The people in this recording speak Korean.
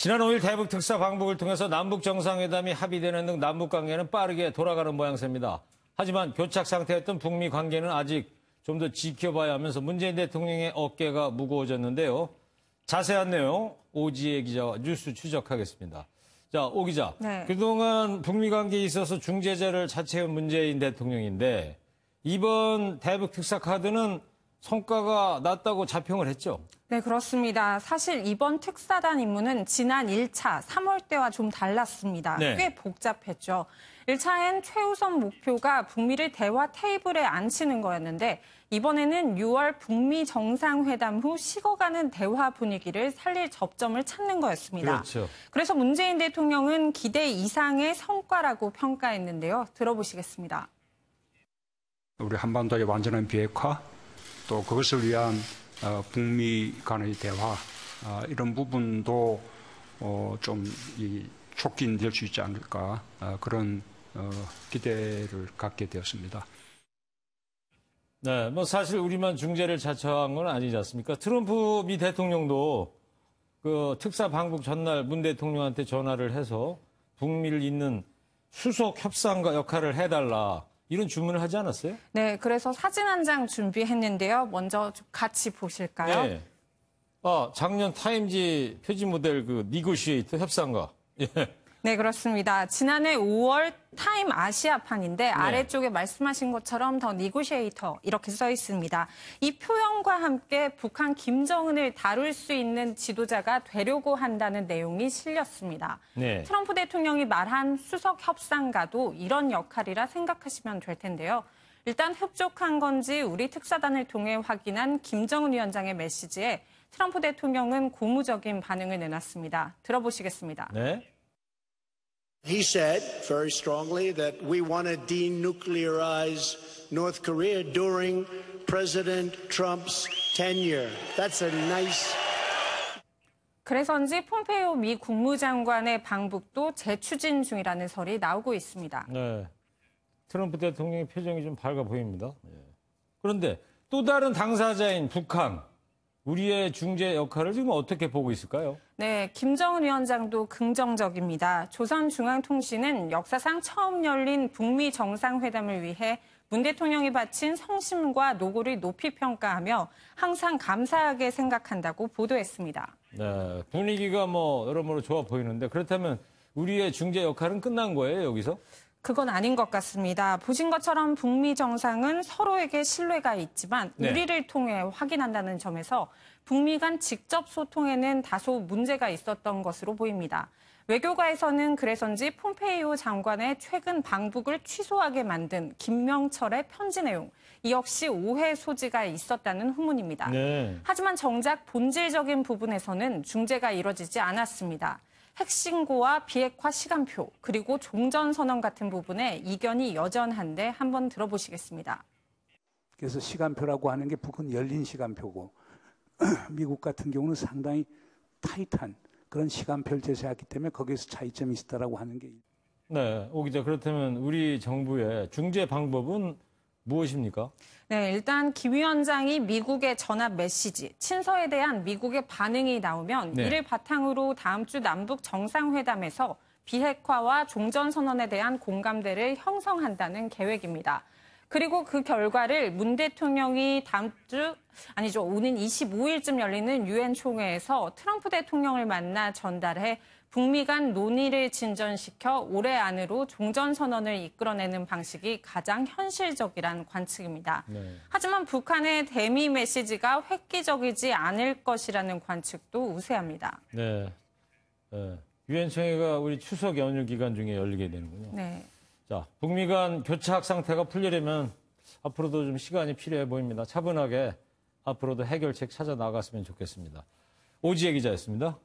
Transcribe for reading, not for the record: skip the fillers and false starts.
지난 5일 대북 특사 방북을 통해서 남북 정상회담이 합의되는 등 남북 관계는 빠르게 돌아가는 모양새입니다. 하지만 교착 상태였던 북미 관계는 아직 좀 더 지켜봐야 하면서 문재인 대통령의 어깨가 무거워졌는데요. 자세한 내용 오지혜 기자와 뉴스 추적하겠습니다. 자, 오 기자. 네. 그동안 북미 관계에 있어서 중재자를 자처해온 문재인 대통령인데 이번 대북 특사 카드는 성과가 났다고 자평을 했죠? 네, 그렇습니다. 사실 이번 특사단 임무는 지난 1차 3월 때와 좀 달랐습니다. 네. 꽤 복잡했죠. 1차엔 최우선 목표가 북미를 대화 테이블에 앉히는 거였는데 이번에는 6월 북미 정상회담 후 식어가는 대화 분위기를 살릴 접점을 찾는 거였습니다. 그렇죠. 그래서 문재인 대통령은 기대 이상의 성과라고 평가했는데요. 들어보시겠습니다. 우리 한반도의 완전한 비핵화, 또 그것을 위한 북미 간의 대화, 이런 부분도 좀 촉진될 수 있지 않을까, 그런 기대를 갖게 되었습니다. 네, 뭐 사실 우리만 중재를 자처한 건 아니지 않습니까? 트럼프 미 대통령도 그 특사 방북 전날 문 대통령한테 전화를 해서 북미를 잇는 수석 협상가 역할을 해달라. 이런 주문을 하지 않았어요? 네, 그래서 사진 한 장 준비했는데요. 먼저 좀 같이 보실까요? 네. 작년 타임지 표지 모델 그 니고시에이터 협상가. 예. 네, 그렇습니다. 지난해 5월 타임 아시아판인데 아래쪽에 말씀하신 것처럼 더 니고시에이터 이렇게 써 있습니다. 이 표현과 함께 북한 김정은을 다룰 수 있는 지도자가 되려고 한다는 내용이 실렸습니다. 네. 트럼프 대통령이 말한 수석 협상가도 이런 역할이라 생각하시면 될 텐데요. 일단 흡족한 건지 우리 특사단을 통해 확인한 김정은 위원장의 메시지에 트럼프 대통령은 고무적인 반응을 내놨습니다. 들어보시겠습니다. 네. He said very strongly that we want to denuclearize North Korea during President Trump's tenure. That's a nice. 그래서인지 폼페이오 미 국무장관의 방북도 재추진 중이라는 설이 나오고 있습니다. 네. 트럼프 대통령의 표정이 좀 밝아 보입니다. 그런데 또 다른 당사자인 북한, 우리의 중재 역할을 지금 어떻게 보고 있을까요? 네, 김정은 위원장도 긍정적입니다. 조선중앙통신은 역사상 처음 열린 북미 정상회담을 위해 문 대통령이 바친 성심과 노고를 높이 평가하며 항상 감사하게 생각한다고 보도했습니다. 네, 분위기가 여러모로 좋아 보이는데 그렇다면 우리의 중재 역할은 끝난 거예요, 여기서? 그건 아닌 것 같습니다. 보신 것처럼 북미 정상은 서로에게 신뢰가 있지만 우리를 통해 확인한다는 점에서 북미 간 직접 소통에는 다소 문제가 있었던 것으로 보입니다. 외교가에서는 그래서인지 폼페이오 장관의 최근 방북을 취소하게 만든 김명철의 편지 내용, 이 역시 오해 소지가 있었다는 후문입니다. 네. 하지만 정작 본질적인 부분에서는 중재가 이뤄지지 않았습니다. 핵신고와 비핵화 시간표, 그리고 종전선언 같은 부분에 이견이 여전한데 한번 들어보시겠습니다. 그래서 시간표라고 하는 게 북은 열린 시간표고 미국 같은 경우는 상당히 타이트한 그런 시간표를 제시했기 때문에 거기에서 차이점이 있다라고 하는 게. 네, 오 기자, 그렇다면 우리 정부의 중재 방법은 무엇입니까? 네, 일단 김 위원장이 미국의 전합 메시지, 친서에 대한 미국의 반응이 나오면 이를 바탕으로 다음 주 남북 정상회담에서 비핵화와 종전선언에 대한 공감대를 형성한다는 계획입니다. 그리고 그 결과를 문 대통령이 오는 25일쯤 열리는 유엔 총회에서 트럼프 대통령을 만나 전달해 북미 간 논의를 진전시켜 올해 안으로 종전선언을 이끌어내는 방식이 가장 현실적이란 관측입니다. 네. 하지만 북한의 대미 메시지가 획기적이지 않을 것이라는 관측도 우세합니다. 네. 유엔 총회가 우리 추석 연휴 기간 중에 열리게 되는군요. 네. 자, 북미 간 교착 상태가 풀리려면 앞으로도 좀 시간이 필요해 보입니다. 차분하게 앞으로도 해결책 찾아 나갔으면 좋겠습니다. 오지혜 기자였습니다.